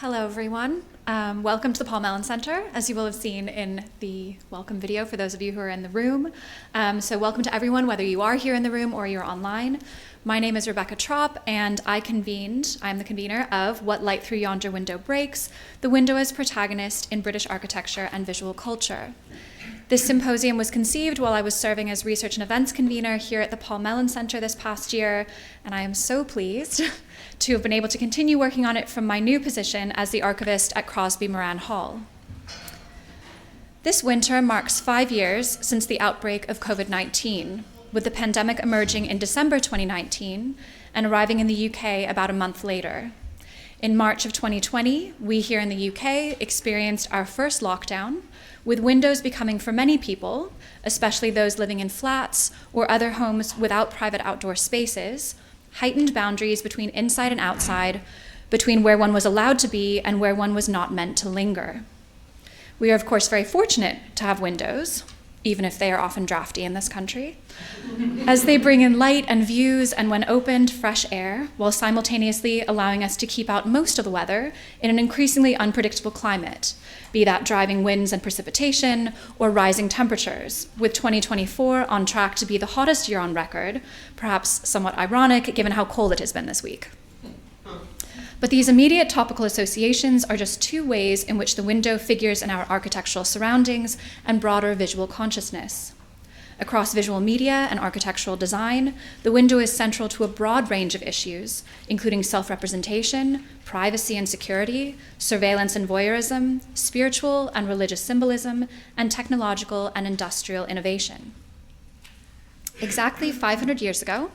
Hello, everyone. Welcome to the Paul Mellon Center, as you will have seen in the welcome video for those of you who are in the room. So welcome to everyone, whether you are here in the room or you're online. My name is Rebecca Tropp, and I'm the convener of What Light Through Yonder Window Breaks, the window as protagonist in British architecture and visual culture. This symposium was conceived while I was serving as research and events convener here at the Paul Mellon Center this past year, and I am so pleased to have been able to continue working on it from my new position as the archivist at Crosby Moran Hall. This winter marks 5 years since the outbreak of COVID-19, with the pandemic emerging in December 2019 and arriving in the UK about a month later. In March of 2020, we here in the UK experienced our first lockdown, with windows becoming for many people, especially those living in flats or other homes without private outdoor spaces, heightened boundaries between inside and outside, between where one was allowed to be and where one was not meant to linger. We are, of course, very fortunate to have windows, even if they are often drafty in this country, as they bring in light and views and, when opened, fresh air, while simultaneously allowing us to keep out most of the weather in an increasingly unpredictable climate, be that driving winds and precipitation or rising temperatures, with 2024 on track to be the hottest year on record, perhaps somewhat ironic given how cold it has been this week. But these immediate topical associations are just two ways in which the window figures in our architectural surroundings and broader visual consciousness. Across visual media and architectural design, the window is central to a broad range of issues, including self-representation, privacy and security, surveillance and voyeurism, spiritual and religious symbolism, and technological and industrial innovation. Exactly 500 years ago,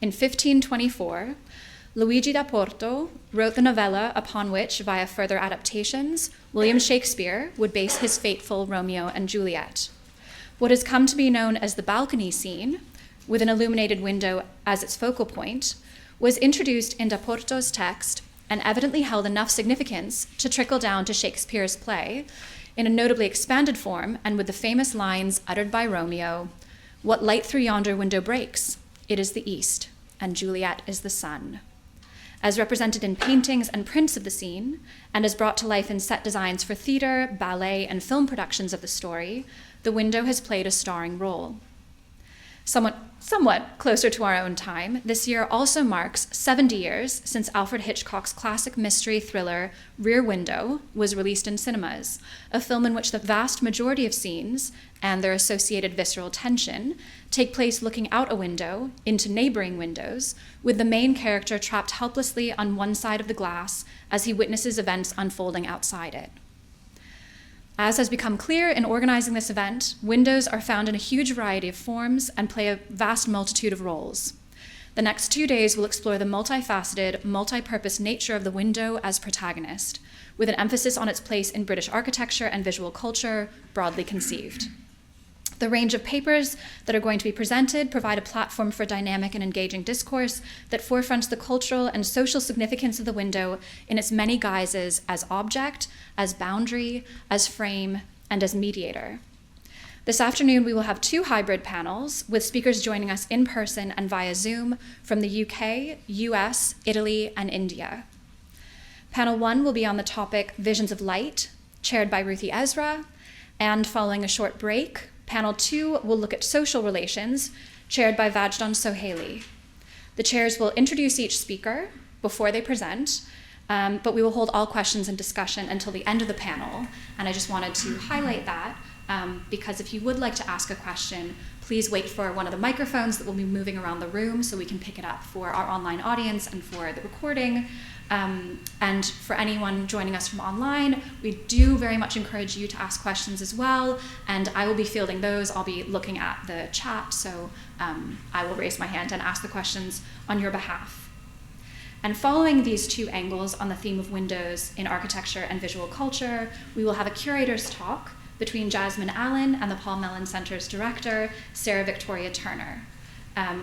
in 1524, Luigi da Porto wrote the novella upon which, via further adaptations, William Shakespeare would base his fateful Romeo and Juliet. What has come to be known as the balcony scene, with an illuminated window as its focal point, was introduced in da Porto's text and evidently held enough significance to trickle down to Shakespeare's play in a notably expanded form and with the famous lines uttered by Romeo, "What light through yonder window breaks? It is the east, and Juliet is the sun." As represented in paintings and prints of the scene, and as brought to life in set designs for theater, ballet, and film productions of the story, the window has played a starring role. Somewhat closer to our own time, this year also marks 70 years since Alfred Hitchcock's classic mystery thriller Rear Window was released in cinemas, a film in which the vast majority of scenes and their associated visceral tension take place looking out a window into neighboring windows, with the main character trapped helplessly on one side of the glass as he witnesses events unfolding outside it. As has become clear in organizing this event, windows are found in a huge variety of forms and play a vast multitude of roles. The next 2 days will explore the multifaceted, multi-purpose nature of the window as protagonist, with an emphasis on its place in British architecture and visual culture, broadly conceived. The range of papers that are going to be presented provide a platform for dynamic and engaging discourse that forefronts the cultural and social significance of the window in its many guises as object, as boundary, as frame, and as mediator. This afternoon, we will have 2 hybrid panels with speakers joining us in person and via Zoom from the UK, US, Italy, and India. Panel 1 will be on the topic Visions of Light, chaired by Ruth Ezra, and following a short break, Panel 2 will look at social relations, chaired by Vajdon Sohaili. The chairs will introduce each speaker before they present, but we will hold all questions and discussion until the end of the panel. And I just wanted to highlight that because if you would like to ask a question, please wait for one of the microphones that will be moving around the room so we can pick it up for our online audience and for the recording. And for anyone joining us from online, we do very much encourage you to ask questions as well, and I will be fielding those. I'll be looking at the chat, so I will raise my hand and ask the questions on your behalf. And following these 2 angles on the theme of windows in architecture and visual culture, we will have a curator's talk between Jasmine Allen and the Paul Mellon Center's director, Sarah Victoria Turner.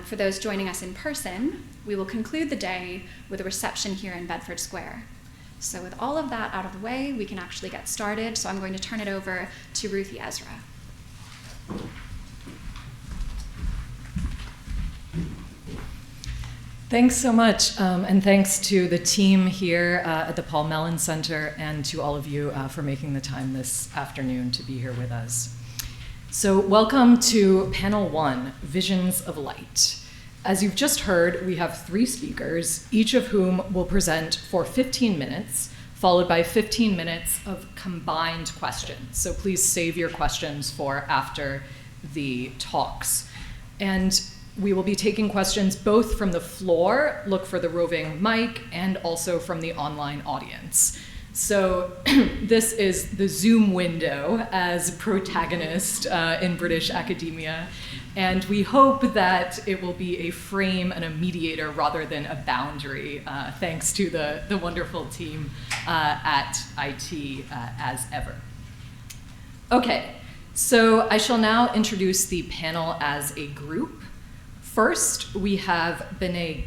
For those joining us in person, we will conclude the day with a reception here in Bedford Square. So with all of that out of the way, we can actually get started. So I'm going to turn it over to Ruth Ezra. Thanks so much, and thanks to the team here at the Paul Mellon Center and to all of you for making the time this afternoon to be here with us. So welcome to Panel 1, Visions of Light. As you've just heard, we have 3 speakers, each of whom will present for 15 minutes, followed by 15 minutes of combined questions. So please save your questions for after the talks. And we will be taking questions both from the floor, look for the roving mic, and also from the online audience. So this is the Zoom window as protagonist in British academia. And we hope that it will be a frame and a mediator rather than a boundary, thanks to the wonderful team at IT as ever. Okay, so I shall now introduce the panel as a group. First, we have Benet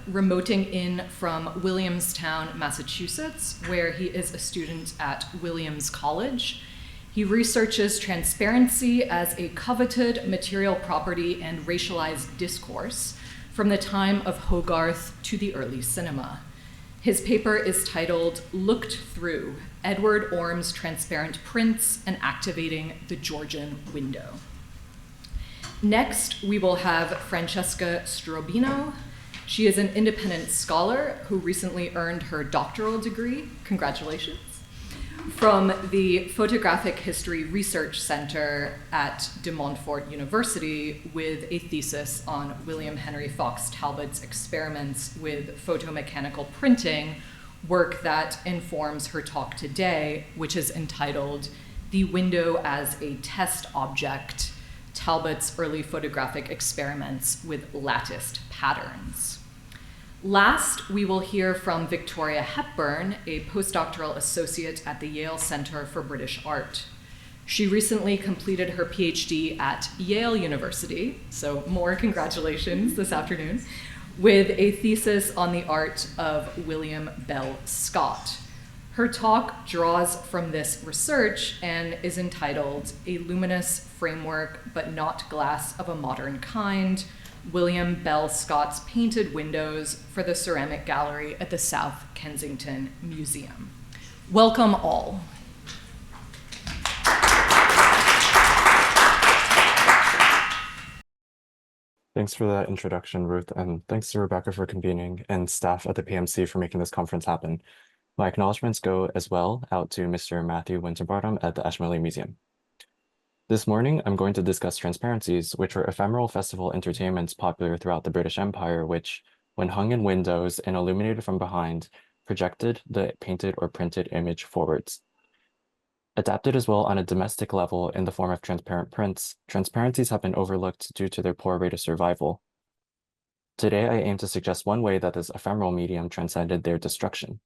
remoting in from Williamstown, Massachusetts, where he is a student at Williams College. He researches transparency as a coveted material property and racialized discourse from the time of Hogarth to the early cinema. His paper is titled Looked Through, Edward Orme's Transparent Prints and Activating the Georgian Window. Next, we will have Francesca Strobino. She is an independent scholar who recently earned her doctoral degree, congratulations, from the Photographic History Research Center at De Montfort University with a thesis on William Henry Fox Talbot's experiments with photomechanical printing, work that informs her talk today, which is entitled The Window as a Test Object, Talbot's Early Photographic Experiments with Latticed Patterns. Last, we will hear from Victoria Hepburn, a postdoctoral associate at the Yale Center for British Art. She recently completed her PhD at Yale University, so more congratulations this afternoon, with a thesis on the art of William Bell Scott. Her talk draws from this research and is entitled A Luminous Framework but Not Glass of a Modern Kind, William Bell Scott's Painted Windows for the Ceramic Gallery at the South Kensington Museum. Welcome all. Thanks for that introduction, Ruth, and thanks to Rebecca for convening and staff at the PMC for making this conference happen. My acknowledgements go as well out to Mr. Matthew Winterbottom at the Ashmolean Museum. This morning, I'm going to discuss transparencies, which are ephemeral festival entertainments popular throughout the British Empire, which, when hung in windows and illuminated from behind, projected the painted or printed image forwards. Adapted as well on a domestic level in the form of transparent prints, transparencies have been overlooked due to their poor rate of survival. Today, I aim to suggest one way that this ephemeral medium transcended their destruction.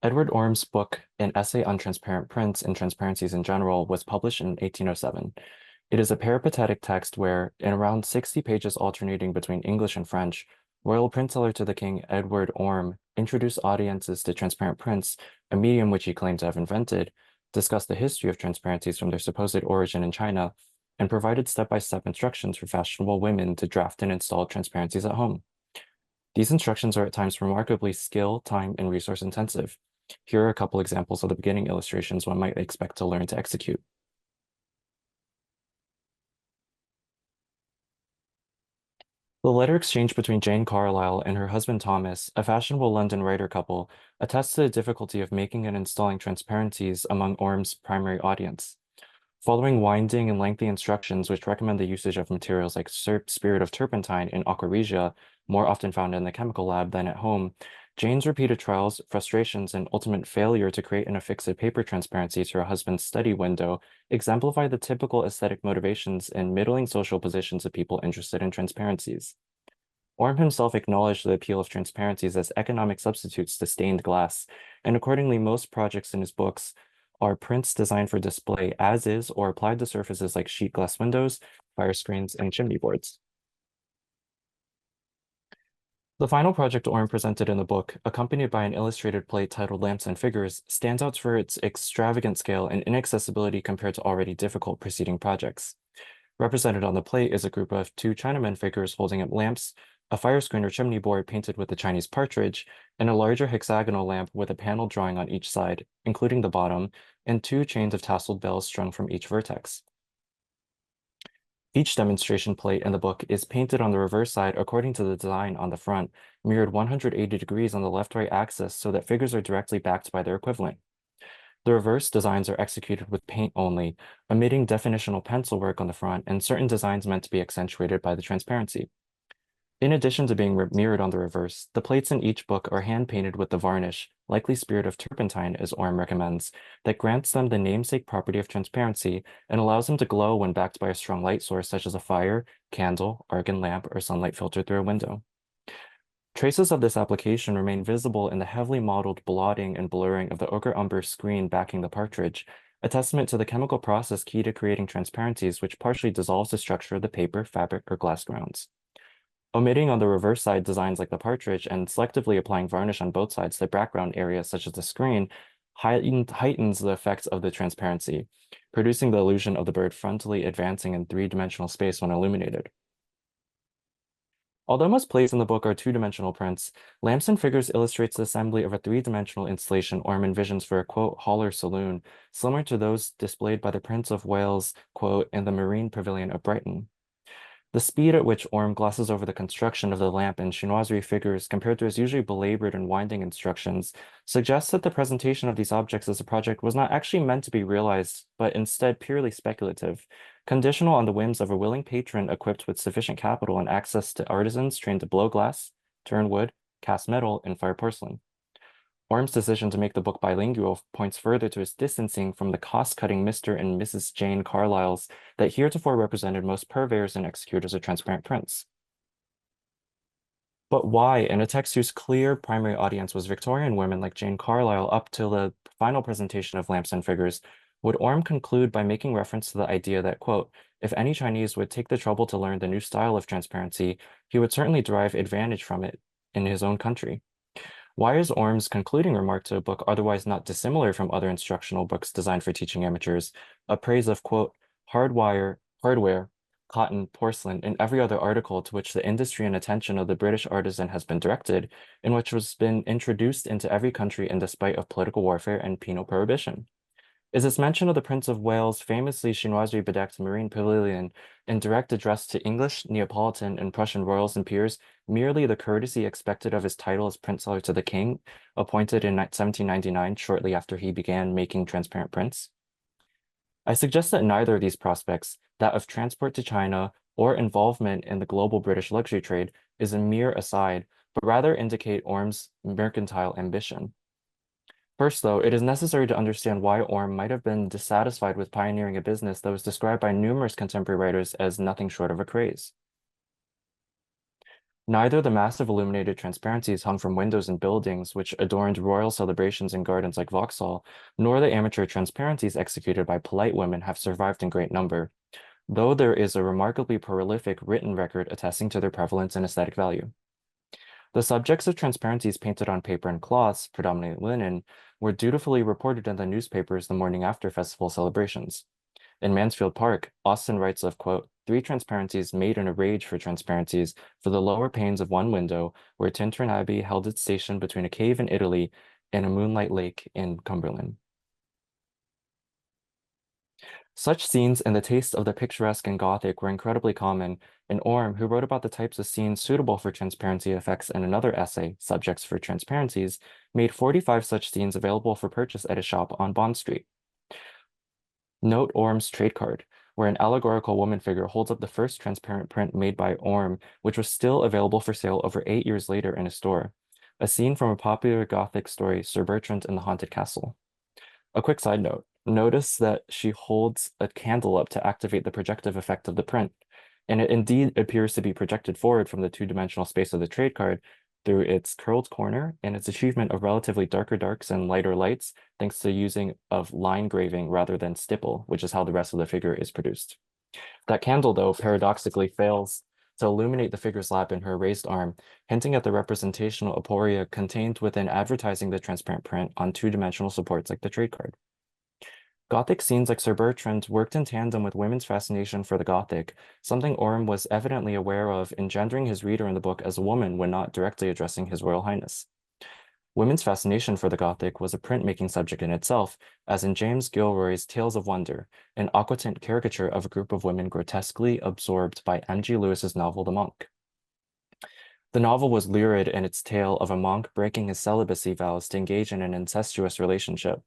Edward Orme's book, An Essay on Transparent Prints and Transparencies in General, was published in 1807. It is a peripatetic text where, in around 60 pages alternating between English and French, royal printseller to the king Edward Orme introduced audiences to transparent prints, a medium which he claimed to have invented, discussed the history of transparencies from their supposed origin in China, and provided step-by-step instructions for fashionable women to draft and install transparencies at home. These instructions are at times remarkably skill, time, and resource intensive. Here are a couple examples of the beginning illustrations one might expect to learn to execute. The letter exchange between Jane Carlyle and her husband Thomas, a fashionable London writer couple, attests to the difficulty of making and installing transparencies among Orme's primary audience. Following winding and lengthy instructions which recommend the usage of materials like spirit of turpentine and aqua regia, more often found in the chemical lab than at home, Jane's repeated trials, frustrations, and ultimate failure to create and affix a paper transparency to her husband's study window exemplify the typical aesthetic motivations and middling social positions of people interested in transparencies. Orme himself acknowledged the appeal of transparencies as economic substitutes to stained glass, and accordingly most projects in his books are prints designed for display as is or applied to surfaces like sheet glass windows, fire screens, and chimney boards. The final project Orme presented in the book, accompanied by an illustrated plate titled Lamps and Figures, stands out for its extravagant scale and inaccessibility compared to already difficult preceding projects. Represented on the plate is a group of two Chinaman figures holding up lamps, a fire screen or chimney board painted with the Chinese partridge, and a larger hexagonal lamp with a panel drawing on each side, including the bottom, and two chains of tasseled bells strung from each vertex. Each demonstration plate in the book is painted on the reverse side according to the design on the front, mirrored 180 degrees on the left-right axis so that figures are directly backed by their equivalent. The reverse designs are executed with paint only, omitting definitional pencil work on the front and certain designs meant to be accentuated by the transparency. In addition to being mirrored on the reverse, the plates in each book are hand-painted with the varnish, likely spirit of turpentine as Orm recommends, that grants them the namesake property of transparency and allows them to glow when backed by a strong light source such as a fire, candle, argon lamp, or sunlight filtered through a window. Traces of this application remain visible in the heavily modeled blotting and blurring of the ochre umber screen backing the partridge, a testament to the chemical process key to creating transparencies which partially dissolves the structure of the paper, fabric, or glass grounds. Omitting on the reverse side designs like the partridge and selectively applying varnish on both sides to background areas such as the screen heightens the effects of the transparency, producing the illusion of the bird frontally advancing in three-dimensional space when illuminated. Although most plates in the book are two-dimensional prints, Lamps and Figures illustrates the assembly of a three-dimensional installation Orm envisions for a, quote, holler saloon, similar to those displayed by the Prince of Wales, quote, in the Marine Pavilion of Brighton. The speed at which Orm glosses over the construction of the lamp and chinoiserie figures compared to his usually belabored and winding instructions suggests that the presentation of these objects as a project was not actually meant to be realized, but instead purely speculative, conditional on the whims of a willing patron equipped with sufficient capital and access to artisans trained to blow glass, turn wood, cast metal, and fire porcelain. Orm's decision to make the book bilingual points further to his distancing from the cost-cutting Mr. and Mrs. Jane Carlyles that heretofore represented most purveyors and executors of transparent prints. But why, in a text whose clear primary audience was Victorian women like Jane Carlyle up till the final presentation of Lamps and Figures, would Orm conclude by making reference to the idea that, quote, if any Chinese would take the trouble to learn the new style of transparency, he would certainly derive advantage from it in his own country? Why is Orm's concluding remark to a book otherwise not dissimilar from other instructional books designed for teaching amateurs, a praise of, quote, hardware, cotton, porcelain, and every other article to which the industry and attention of the British artisan has been directed, and which has been introduced into every country in despite of political warfare and penal prohibition? Is its mention of the Prince of Wales' famously chinoiserie bedecked Marine Pavilion in direct address to English, Neapolitan, and Prussian royals and peers merely the courtesy expected of his title as Prince-Seller to the King, appointed in 1799 shortly after he began making transparent prints? I suggest that neither of these prospects, that of transport to China or involvement in the global British luxury trade, is a mere aside, but rather indicate Orm's mercantile ambition. First, though, it is necessary to understand why Orm might have been dissatisfied with pioneering a business that was described by numerous contemporary writers as nothing short of a craze. Neither the massive illuminated transparencies hung from windows in buildings which adorned royal celebrations in gardens like Vauxhall, nor the amateur transparencies executed by polite women have survived in great number, though there is a remarkably prolific written record attesting to their prevalence and aesthetic value. The subjects of transparencies painted on paper and cloths, predominantly linen, were dutifully reported in the newspapers the morning after festival celebrations. In Mansfield Park, Austen writes of, quote, 3 transparencies made in a rage for transparencies for the lower panes of one window where Tintern Abbey held its station between a cave in Italy and a moonlight lake in Cumberland. Such scenes in the taste of the picturesque and Gothic were incredibly common, and Orm, who wrote about the types of scenes suitable for transparency effects in another essay, Subjects for Transparencies, made 45 such scenes available for purchase at his shop on Bond Street. Note Orm's trade card, where an allegorical woman figure holds up the first transparent print made by Orm, which was still available for sale over 8 years later in a store, a scene from a popular Gothic story, Sir Bertrand and the Haunted Castle. A quick side note. Notice that she holds a candle up to activate the projective effect of the print, and it indeed appears to be projected forward from the two-dimensional space of the trade card through its curled corner and its achievement of relatively darker darks and lighter lights thanks to using of line graving rather than stipple, which is how the rest of the figure is produced. That candle, though, paradoxically fails to illuminate the figure's lap in her raised arm, hinting at the representational aporia contained within advertising the transparent print on two-dimensional supports like the trade card. Gothic scenes like Sir Bertrand worked in tandem with women's fascination for the Gothic, something Orm was evidently aware of, engendering his reader in the book as a woman when not directly addressing His Royal Highness. Women's fascination for the Gothic was a printmaking subject in itself, as in James Gilroy's Tales of Wonder, an aquatint caricature of a group of women grotesquely absorbed by M.G. Lewis's novel The Monk. The novel was lurid in its tale of a monk breaking his celibacy vows to engage in an incestuous relationship.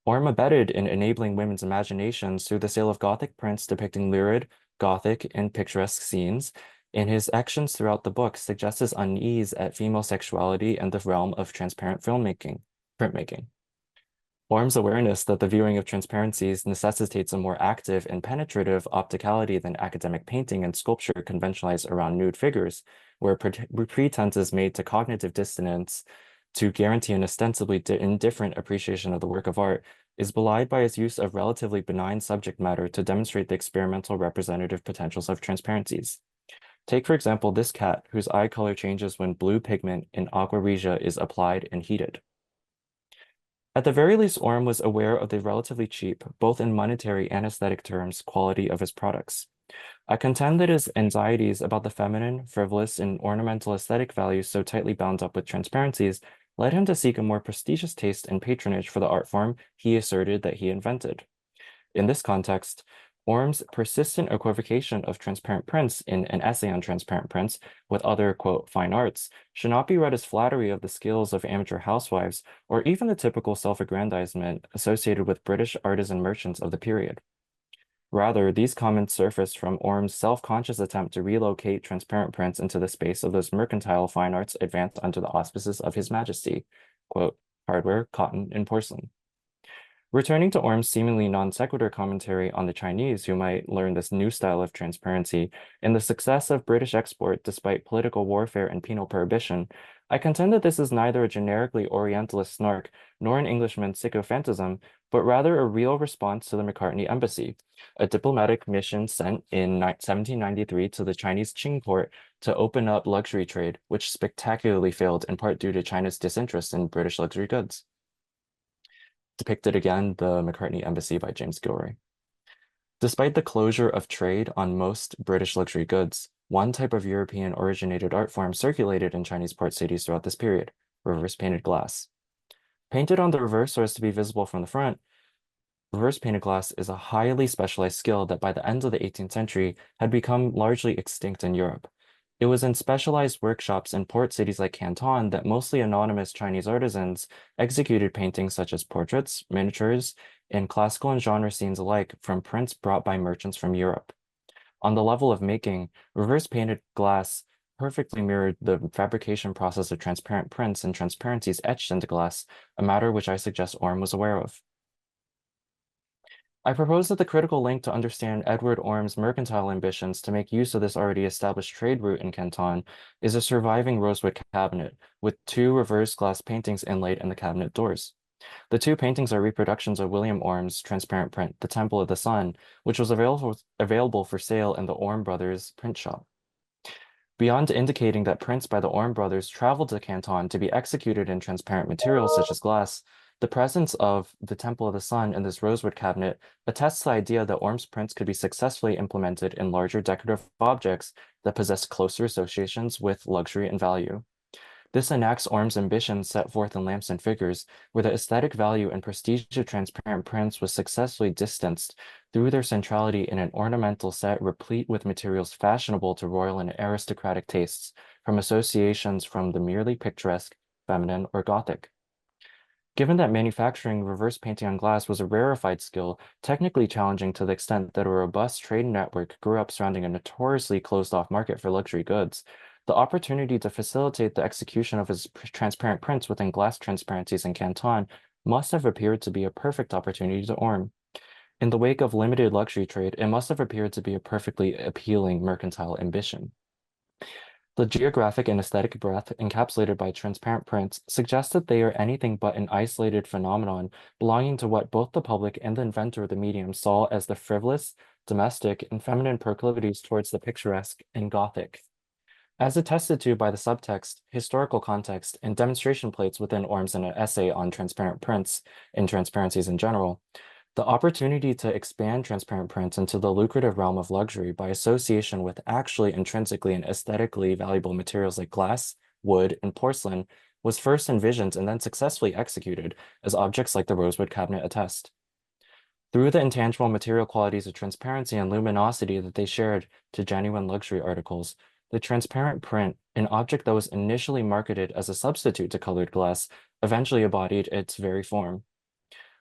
Orm abetted in enabling women's imaginations through the sale of Gothic prints depicting lurid, Gothic, and picturesque scenes, and his actions throughout the book suggest his unease at female sexuality and the realm of transparent printmaking. Orm's awareness that the viewing of transparencies necessitates a more active and penetrative opticality than academic painting and sculpture conventionalized around nude figures, where pretense is made to cognitive dissonance to guarantee an ostensibly indifferent appreciation of the work of art, is belied by his use of relatively benign subject matter to demonstrate the experimental representative potentials of transparencies. Take, for example, this cat, whose eye color changes when blue pigment in aqua regia is applied and heated. At the very least, Orm was aware of the relatively cheap, both in monetary and aesthetic terms, quality of his products. I contend that his anxieties about the feminine, frivolous, and ornamental aesthetic values so tightly bound up with transparencies led him to seek a more prestigious taste and patronage for the art form he asserted that he invented. In this context, Orm's persistent equivocation of transparent prints in an essay on transparent prints with other, quote, fine arts should not be read as flattery of the skills of amateur housewives or even the typical self-aggrandizement associated with British artisan merchants of the period. Rather, these comments surface from Orm's self-conscious attempt to relocate transparent prints into the space of those mercantile fine arts advanced under the auspices of His Majesty, quote, hardware, cotton, and porcelain. Returning to Orm's seemingly non sequitur commentary on the Chinese who might learn this new style of transparency and the success of British export despite political warfare and penal prohibition, I contend that this is neither a generically Orientalist snark nor an Englishman's sycophantasm, but rather a real response to the Macartney Embassy, a diplomatic mission sent in 1793 to the Chinese Qing court to open up luxury trade, which spectacularly failed in part due to China's disinterest in British luxury goods. Depicted again, the Macartney Embassy by James Gilroy. Despite the closure of trade on most British luxury goods, one type of European-originated art form circulated in Chinese port cities throughout this period, reverse-painted glass. Painted on the reverse so as to be visible from the front, reverse-painted glass is a highly specialized skill that by the end of the 18th century had become largely extinct in Europe. It was in specialized workshops in port cities like Canton that mostly anonymous Chinese artisans executed paintings such as portraits, miniatures, and classical and genre scenes alike from prints brought by merchants from Europe. On the level of making, reverse-painted glass perfectly mirrored the fabrication process of transparent prints and transparencies etched into glass, a matter which I suggest Orm was aware of. I propose that the critical link to understand Edward Orm's mercantile ambitions to make use of this already established trade route in Canton is a surviving rosewood cabinet with two reverse glass paintings inlaid in the cabinet doors. The two paintings are reproductions of William Orm's transparent print, The Temple of the Sun, which was available for sale in the Orm Brothers print shop. Beyond indicating that prints by the Orm brothers traveled to Canton to be executed in transparent materials such as glass, the presence of the Temple of the Sun in this rosewood cabinet attests to the idea that Orm's prints could be successfully implemented in larger decorative objects that possess closer associations with luxury and value. This enacts Orm's ambition set forth in Lamps and Figures, where the aesthetic value and prestige of transparent prints was successfully distanced through their centrality in an ornamental set replete with materials fashionable to royal and aristocratic tastes, from associations from the merely picturesque, feminine, or Gothic. Given that manufacturing reverse painting on glass was a rarefied skill, technically challenging to the extent that a robust trade network grew up surrounding a notoriously closed-off market for luxury goods, the opportunity to facilitate the execution of his transparent prints within glass transparencies in Canton must have appeared to be a perfect opportunity to Orm. In the wake of limited luxury trade, it must have appeared to be a perfectly appealing mercantile ambition. The geographic and aesthetic breadth encapsulated by transparent prints suggests that they are anything but an isolated phenomenon belonging to what both the public and the inventor of the medium saw as the frivolous, domestic, and feminine proclivities towards the picturesque and Gothic. As attested to by the subtext, historical context, and demonstration plates within Orm's essay on transparent prints and transparencies in general, The opportunity to expand transparent prints into the lucrative realm of luxury by association with actually intrinsically and aesthetically valuable materials like glass, wood, and porcelain was first envisioned and then successfully executed, as objects like the rosewood cabinet attest. Through the intangible material qualities of transparency and luminosity that they shared to genuine luxury articles, the transparent print, an object that was initially marketed as a substitute to colored glass, eventually embodied its very form.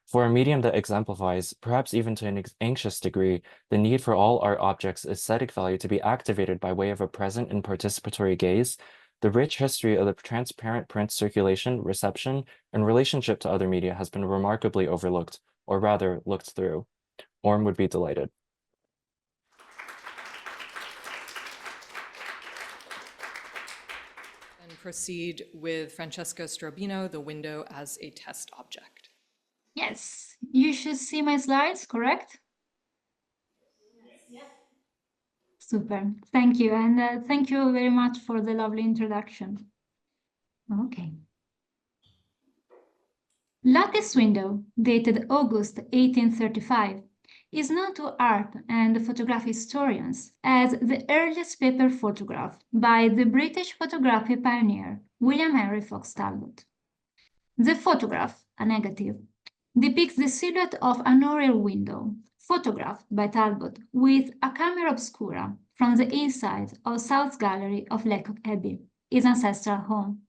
For a medium that exemplifies, perhaps even to an anxious degree, the need for all art objects' aesthetic value to be activated by way of a present and participatory gaze, the rich history of the transparent print circulation, reception, and relationship to other media has been remarkably overlooked, or rather looked through. Orm would be delighted. And proceed with Francesca Strobino, the window as a test object. Yes, you should see my slides, correct? Yes. Super, thank you. And thank you very much for the lovely introduction. Okay. Lattice window, dated August 1835, is known to art and photography historians as the earliest paper photograph by the British photography pioneer William Henry Fox Talbot. The photograph, a negative, depicts the silhouette of an oriel window, photographed by Talbot with a camera obscura from the inside of South Gallery of Lecoq Abbey, his ancestral home.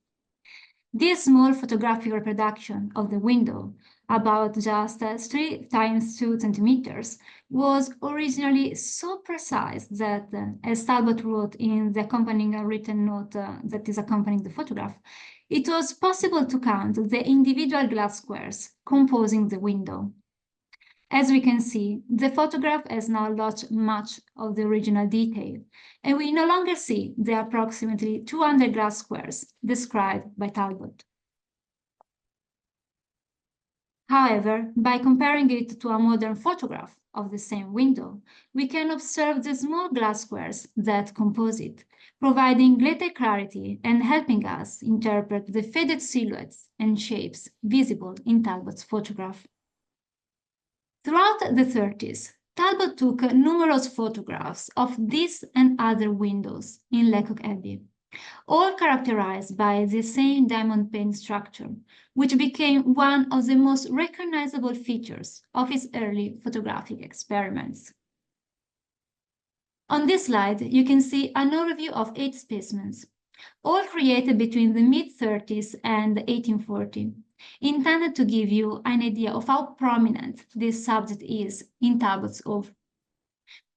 This small photographic reproduction of the window, about just 3 times 2 centimeters, was originally so precise that, as Talbot wrote in the accompanying written note that is accompanying the photograph, it was possible to count the individual glass squares composing the window. As we can see, the photograph has now lost much of the original detail, and we no longer see the approximately 200 glass squares described by Talbot. However, by comparing it to a modern photograph of the same window, we can observe the small glass squares that compose it, providing greater clarity and helping us interpret the faded silhouettes and shapes visible in Talbot's photograph. Throughout the 30s, Talbot took numerous photographs of this and other windows in Lecoq Abbey, all characterized by the same diamond pane structure, which became one of the most recognizable features of his early photographic experiments. On this slide, you can see an overview of 8 specimens, all created between the mid-30s and 1840, intended to give you an idea of how prominent this subject is in Talbot's oeuvre.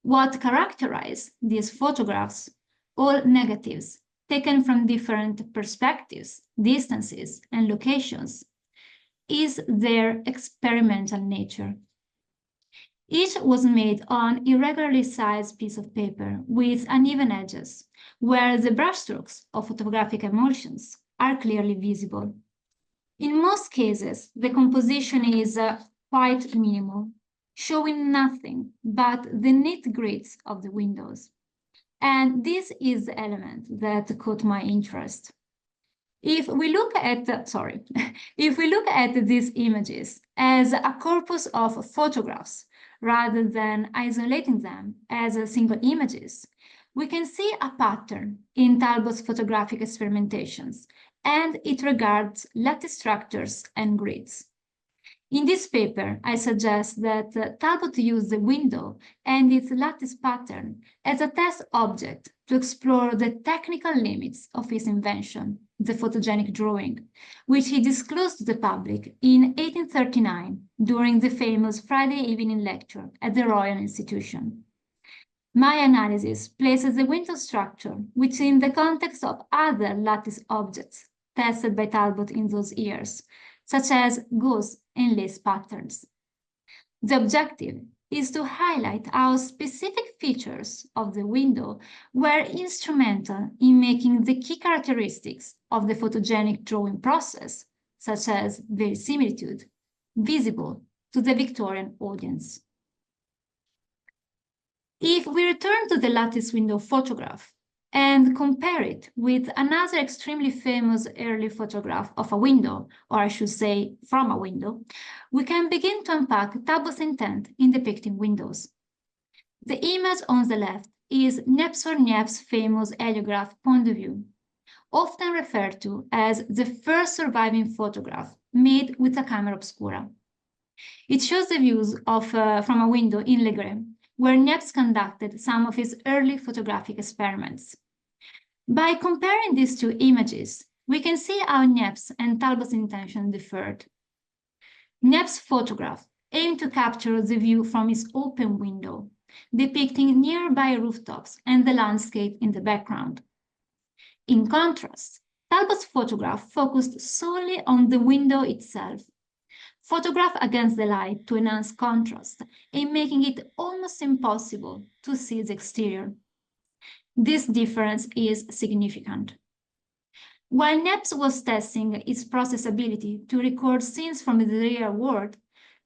What characterized these photographs, all negatives, taken from different perspectives, distances, and locations, is their experimental nature. Each was made on irregularly sized piece of paper with uneven edges, where the brushstrokes of photographic emulsions are clearly visible. In most cases, the composition is quite minimal, showing nothing but the neat grids of the windows. And this is the element that caught my interest. If we look at these images as a corpus of photographs, rather than isolating them as single images, we can see a pattern in Talbot's photographic experimentations, and it regards lattice structures and grids. In this paper, I suggest that Talbot used the window and its lattice pattern as a test object to explore the technical limits of his invention, the photogenic drawing, which he disclosed to the public in 1839 during the famous Friday evening lecture at the Royal Institution. My analysis places the window structure within the context of other lattice objects tested by Talbot in those years, such as gauze and lace patterns. The objective is to highlight how specific features of the window were instrumental in making the key characteristics of the photogenic drawing process, such as verisimilitude, visible to the Victorian audience. If we return to the lattice window photograph and compare it with another extremely famous early photograph of a window, or I should say from a window, we can begin to unpack Talbot's intent in depicting windows. The image on the left is Niepce famous heliograph point of view, often referred to as the first surviving photograph made with a camera obscura. It shows the views from a window in Le Gray, where Niepce conducted some of his early photographic experiments. By comparing these two images, we can see how Niepce and Talbot's intention differed. Niepce's photograph aimed to capture the view from his open window, depicting nearby rooftops and the landscape in the background. In contrast, Talbot's photograph focused solely on the window itself, photographed against the light to enhance contrast and making it almost impossible to see the exterior. This difference is significant. While Niepce was testing its process ability to record scenes from the real world,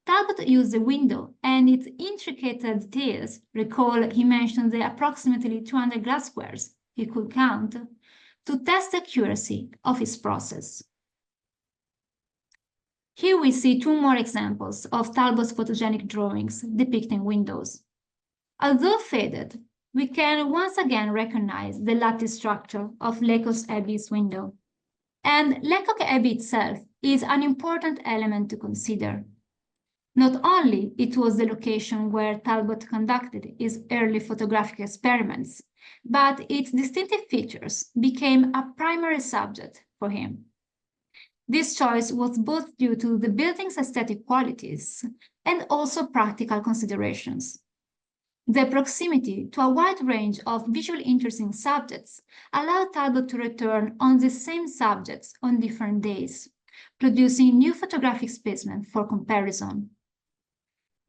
Talbot used the window and its intricate details. Recall he mentioned the approximately 200 glass squares he could count to test the accuracy of his process. Here we see two more examples of Talbot's photogenic drawings depicting windows. Although faded, we can once again recognize the lattice structure of Lecoq's Abbey's window. And Lecoq Abbey itself is an important element to consider. Not only it was the location where Talbot conducted his early photographic experiments, but its distinctive features became a primary subject for him. This choice was both due to the building's aesthetic qualities and also practical considerations. The proximity to a wide range of visually interesting subjects allowed Talbot to return on the same subjects on different days, producing new photographic specimens for comparison.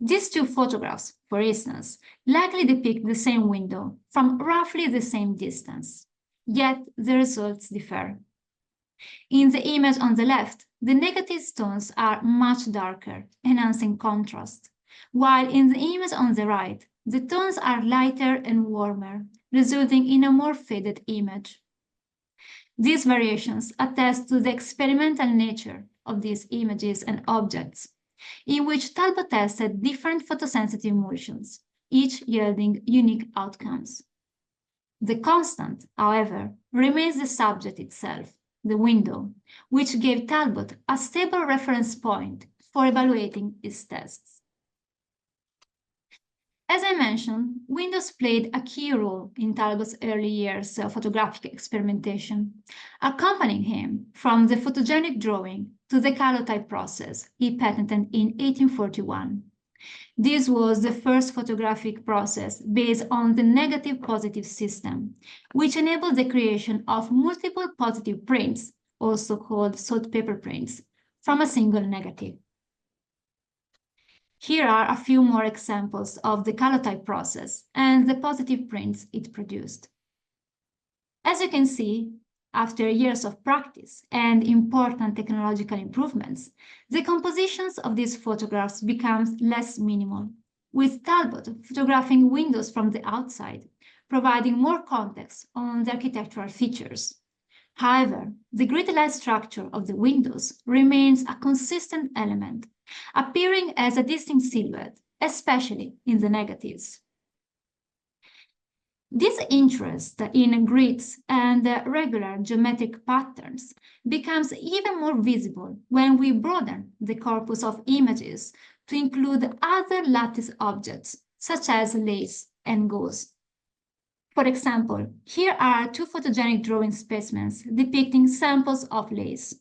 These two photographs, for instance, likely depict the same window from roughly the same distance, yet the results differ. In the image on the left, the negative tones are much darker, enhancing contrast, while in the image on the right, the tones are lighter and warmer, resulting in a more faded image. These variations attest to the experimental nature of these images and objects, in which Talbot tested different photosensitive emulsions, each yielding unique outcomes. The constant, however, remains the subject itself, the window, which gave Talbot a stable reference point for evaluating his tests. As I mentioned, windows played a key role in Talbot's early years of photographic experimentation, accompanying him from the photogenic drawing to the calotype process he patented in 1841. This was the first photographic process based on the negative-positive system, which enabled the creation of multiple positive prints, also called saltpeter prints, from a single negative. Here are a few more examples of the calotype process and the positive prints it produced. As you can see, after years of practice and important technological improvements, the compositions of these photographs become less minimal, with Talbot photographing windows from the outside, providing more context on the architectural features. However, the grid-like structure of the windows remains a consistent element, appearing as a distinct silhouette, especially in the negatives. This interest in grids and regular geometric patterns becomes even more visible when we broaden the corpus of images to include other lattice objects, such as lace and gauze. For example, here are two photogenic drawing specimens depicting samples of lace.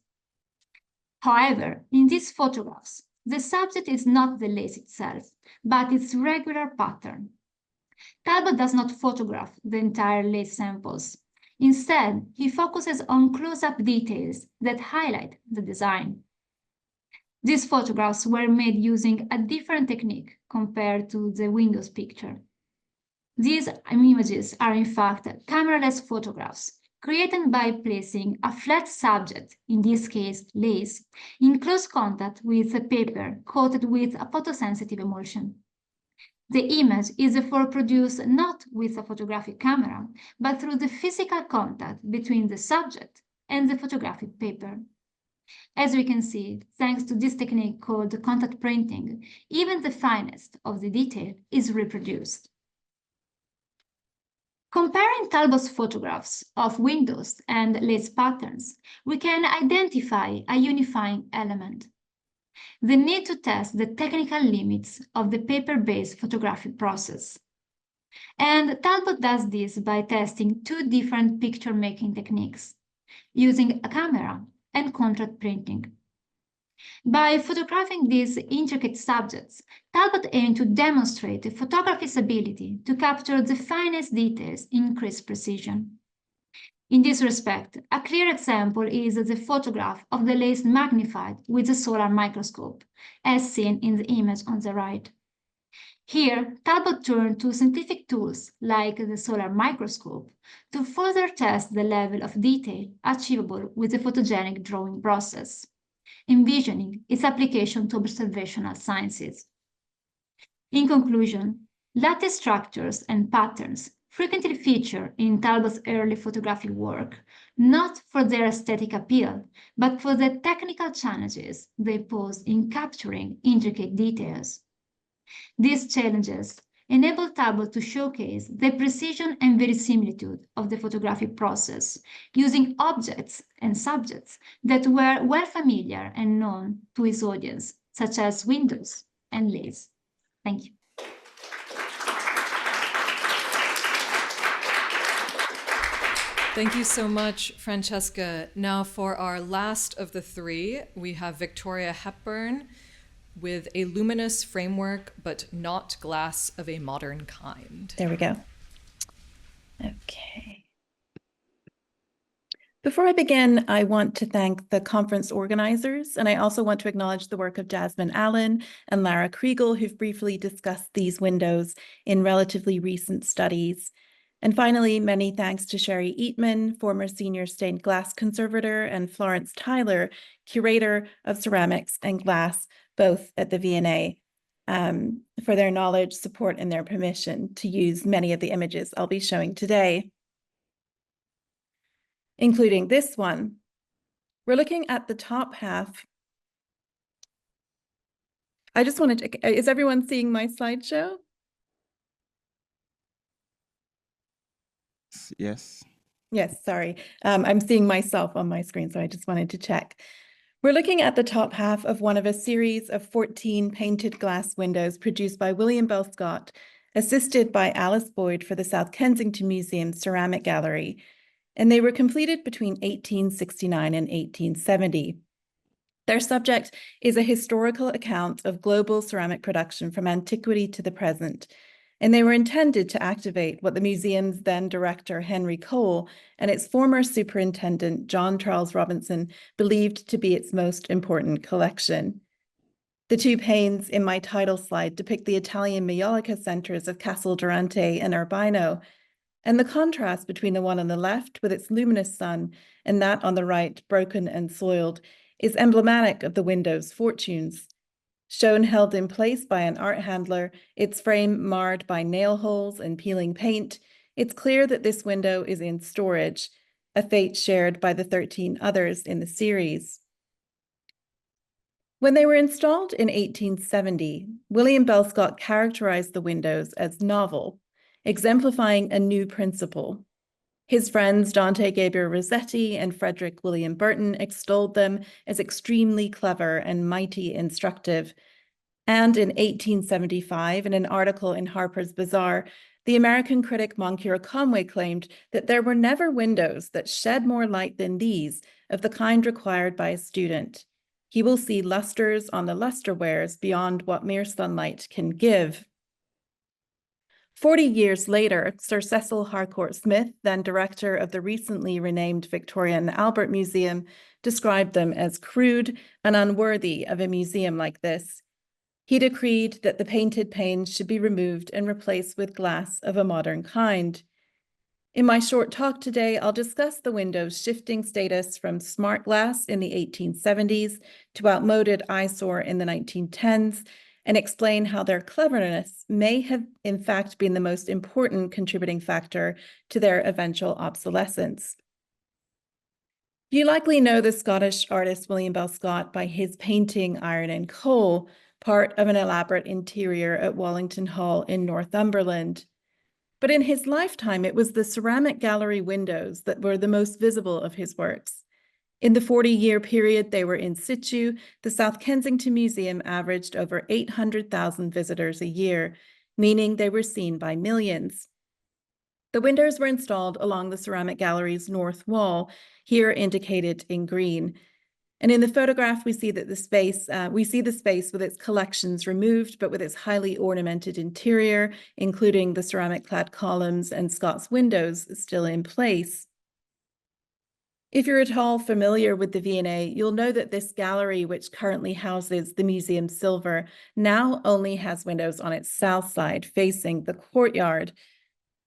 However, in these photographs, the subject is not the lace itself, but its regular pattern. Talbot does not photograph the entire lace samples. Instead, he focuses on close-up details that highlight the design. These photographs were made using a different technique compared to the Windows picture. These images are in fact camera-less photographs created by placing a flat subject, in this case lace, in close contact with a paper coated with a photosensitive emulsion. The image is therefore produced not with a photographic camera, but through the physical contact between the subject and the photographic paper. As we can see, thanks to this technique called contact printing, even the finest of the detail is reproduced. Comparing Talbot's photographs of windows and lace patterns, we can identify a unifying element: the need to test the technical limits of the paper-based photographic process. And Talbot does this by testing two different picture-making techniques, using a camera and contrast printing. By photographing these intricate subjects, Talbot aimed to demonstrate the photography's ability to capture the finest details in crisp precision. In this respect, a clear example is the photograph of the lace magnified with a solar microscope, as seen in the image on the right. Here, Talbot turned to scientific tools like the solar microscope to further test the level of detail achievable with the photogenic drawing process, envisioning its application to observational sciences. In conclusion, lattice structures and patterns frequently feature in Talbot's early photographic work, not for their aesthetic appeal, but for the technical challenges they pose in capturing intricate details. These challenges enable Talbot to showcase the precision and verisimilitude of the photographic process, using objects and subjects that were well familiar and known to his audience, such as windows and lace. Thank you. Thank you so much, Francesca. Now for our last of the three, we have Victoria Hepburn with a luminous framework, but not glass of a modern kind. There we go. Okay. Before I begin, I want to thank the conference organizers, and I also want to acknowledge the work of Jasmine Allen and Lara Kriegel, who've briefly discussed these windows in relatively recent studies. And finally, many thanks to Sherry Eatman, former senior stained glass conservator, and Florence Tyler, curator of ceramics and glass, both at the V&A, for their knowledge, support, and their permission to use many of the images I'll be showing today, including this one. We're looking at the top half. I just wanted to, is everyone seeing my slideshow? Yes. Yes, sorry. I'm seeing myself on my screen, so I just wanted to check. We're looking at the top half of one of a series of 14 painted glass windows produced by William Bell Scott, assisted by Alice Boyd for the South Kensington Museum Ceramic Gallery, and they were completed between 1869 and 1870. Their subject is a historical account of global ceramic production from antiquity to the present, and they were intended to activate what the museum's then director, Henry Cole, and its former superintendent, John Charles Robinson, believed to be its most important collection. The two panes in my title slide depict the Italian Maiolica centers of Castel Durante and Urbino, and the contrast between the one on the left with its luminous sun and that on the right, broken and soiled, is emblematic of the window's fortunes. Shown held in place by an art handler, its frame marred by nail holes and peeling paint, it's clear that this window is in storage, a fate shared by the 13 others in the series. When they were installed in 1870, William Bell Scott characterized the windows as novel, exemplifying a new principle. His friends Dante Gabriel Rossetti and Frederick William Burton extolled them as extremely clever and mighty instructive. And in 1875, in an article in Harper's Bazaar, the American critic Moncure Conway claimed that there were never windows that shed more light than these, of the kind required by a student. He will see lusters on the lusterwares beyond what mere sunlight can give. 40 years later, Sir Cecil Harcourt Smith, then director of the recently renamed Victoria and Albert Museum, described them as crude and unworthy of a museum like this. He decreed that the painted panes should be removed and replaced with glass of a modern kind. In my short talk today, I'll discuss the window's shifting status from smart glass in the 1870s to outmoded eyesore in the 1910s, and explain how their cleverness may have in fact been the most important contributing factor to their eventual obsolescence. You likely know the Scottish artist William Bell Scott by his painting Iron and Coal, part of an elaborate interior at Wallington Hall in Northumberland. But in his lifetime, it was the ceramic gallery windows that were the most visible of his works. In the 40-year period they were in situ, the South Kensington Museum averaged over 800,000 visitors a year, meaning they were seen by millions. The windows were installed along the ceramic gallery's north wall, here indicated in green. And in the photograph, we see that the space with its collections removed, but with its highly ornamented interior, including the ceramic-clad columns and Scott's windows, still in place. If you're at all familiar with the V&A, you'll know that this gallery, which currently houses the museum's silver, now only has windows on its south side facing the courtyard.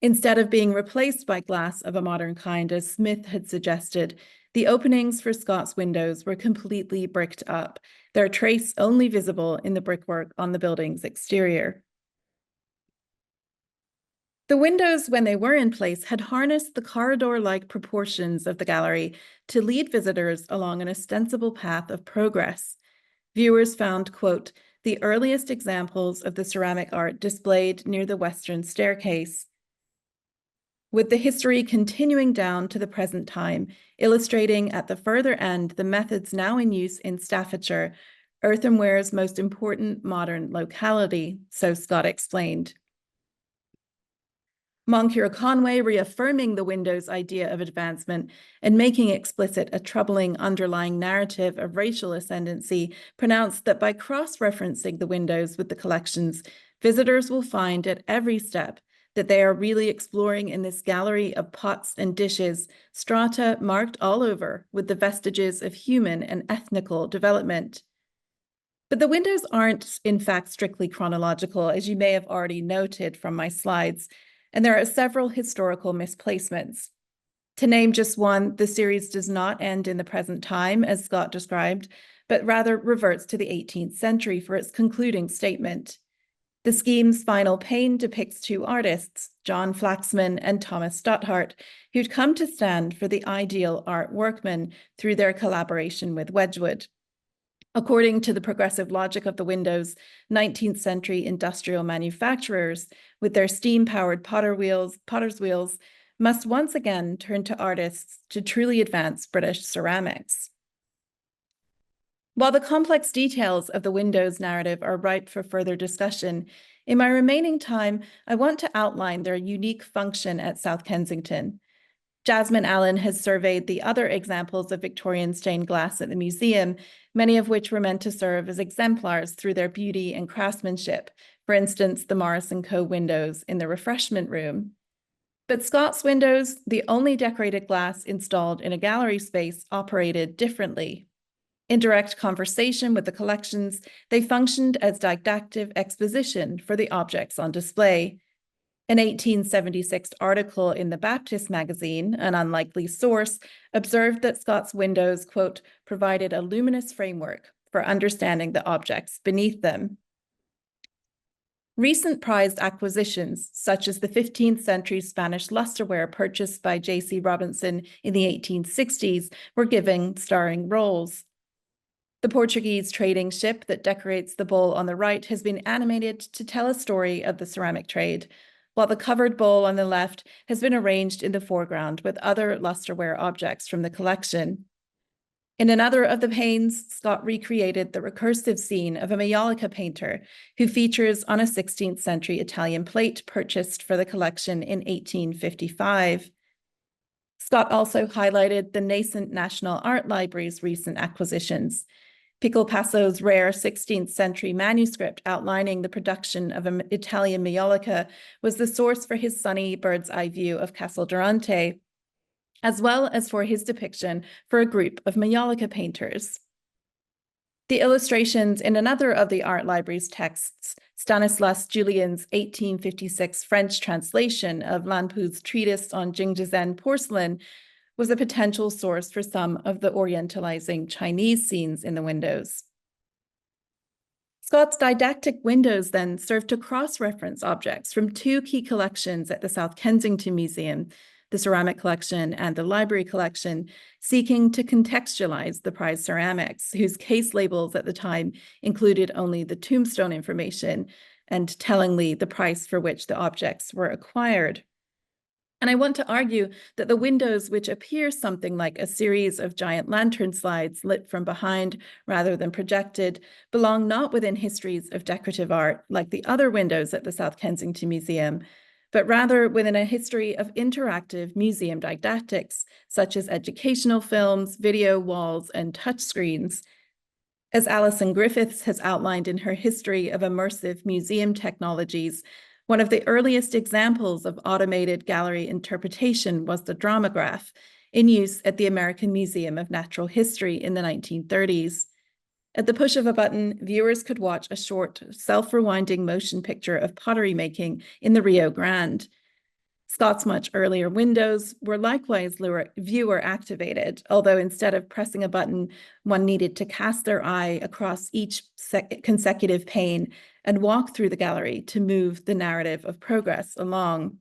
Instead of being replaced by glass of a modern kind, as Smith had suggested, the openings for Scott's windows were completely bricked up, their trace only visible in the brickwork on the building's exterior. The windows, when they were in place, had harnessed the corridor-like proportions of the gallery to lead visitors along an ostensible path of progress. Viewers found, quote, the earliest examples of the ceramic art displayed near the western staircase, with the history continuing down to the present time, illustrating at the further end the methods now in use in Staffordshire, earthenware's most important modern locality, so Scott explained. Moncure Conway, reaffirming the window's idea of advancement and making explicit a troubling underlying narrative of racial ascendancy, pronounced that by cross-referencing the windows with the collections, visitors will find at every step that they are really exploring in this gallery of pots and dishes, strata marked all over with the vestiges of human and ethnical development. But the windows aren't, in fact, strictly chronological, as you may have already noted from my slides, and there are several historical misplacements. To name just one, the series does not end in the present time, as Scott described, but rather reverts to the 18th century for its concluding statement. The scheme's final pane depicts two artists, John Flaxman and Thomas Stothart, who'd come to stand for the ideal art workman through their collaboration with Wedgwood. According to the progressive logic of the windows, 19th century industrial manufacturers, with their steam-powered potter's wheels, must once again turn to artists to truly advance British ceramics. While the complex details of the windows narrative are ripe for further discussion, in my remaining time, I want to outline their unique function at South Kensington. Jasmine Allen has surveyed the other examples of Victorian stained glass at the museum, many of which were meant to serve as exemplars through their beauty and craftsmanship, for instance, the Morris & Co. windows in the refreshment room. But Scott's windows, the only decorated glass installed in a gallery space, operated differently. In direct conversation with the collections, they functioned as didactic exposition for the objects on display. An 1876 article in the Baptist magazine, an unlikely source, observed that Scott's windows, quote, provided a luminous framework for understanding the objects beneath them. Recent prized acquisitions, such as the 15th century Spanish lusterware purchased by J.C. Robinson in the 1860s, were given starring roles. The Portuguese trading ship that decorates the bowl on the right has been animated to tell a story of the ceramic trade, while the covered bowl on the left has been arranged in the foreground with other lusterware objects from the collection. In another of the panes, Scott recreated the recursive scene of a Maiolica painter who features on a 16th century Italian plate purchased for the collection in 1855. Scott also highlighted the nascent National Art Library's recent acquisitions. Pico Passo's rare 16th century manuscript outlining the production of an Italian Maiolica was the source for his sunny bird's eye view of Castel Durante, as well as for his depiction for a group of Maiolica painters. The illustrations in another of the Art Library's texts, Stanislas Julien's 1856 French translation of Lanpu's treatise on Jingzhen porcelain, was a potential source for some of the orientalizing Chinese scenes in the windows. Scott's didactic windows then serve to cross-reference objects from two key collections at the South Kensington Museum, the ceramic collection and the library collection, seeking to contextualize the prized ceramics, whose case labels at the time included only the tombstone information and tellingly the price for which the objects were acquired. And I want to argue that the windows, which appear something like a series of giant lantern slides lit from behind rather than projected, belong not within histories of decorative art like the other windows at the South Kensington Museum, but rather within a history of interactive museum didactics, such as educational films, video walls, and touchscreens. As Alison Griffiths has outlined in her History of Immersive Museum Technologies, one of the earliest examples of automated gallery interpretation was the Dramograph, in use at the American Museum of Natural History in the 1930s. At the push of a button, viewers could watch a short, self-rewinding motion picture of pottery making in the Rio Grande. Scott's much earlier windows were likewise viewer-activated, although instead of pressing a button, one needed to cast their eye across each consecutive pane and walk through the gallery to move the narrative of progress along.